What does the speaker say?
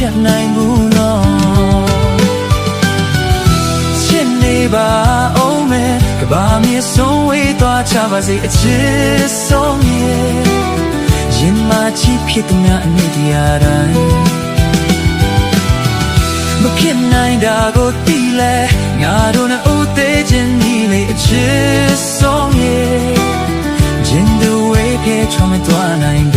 ဖြစ်နိုင်ဘူးနော်ချစ်နေပါအောင်မယ်ကဘာမြေဆုံးဝေးသွားချပါစေအချစ်ဆုံးရဲ့ရင်မချစ်ဖြစ်သူများအနည်းတရားတိုင်းမဖြစ်နိုင်တာကိုသိလဲငါတို့နဲ့ဦးသေးခြင်းနီးလေအချစ်ဆုံးရဲ့ရင်တွေပြေချမသွားနိုင်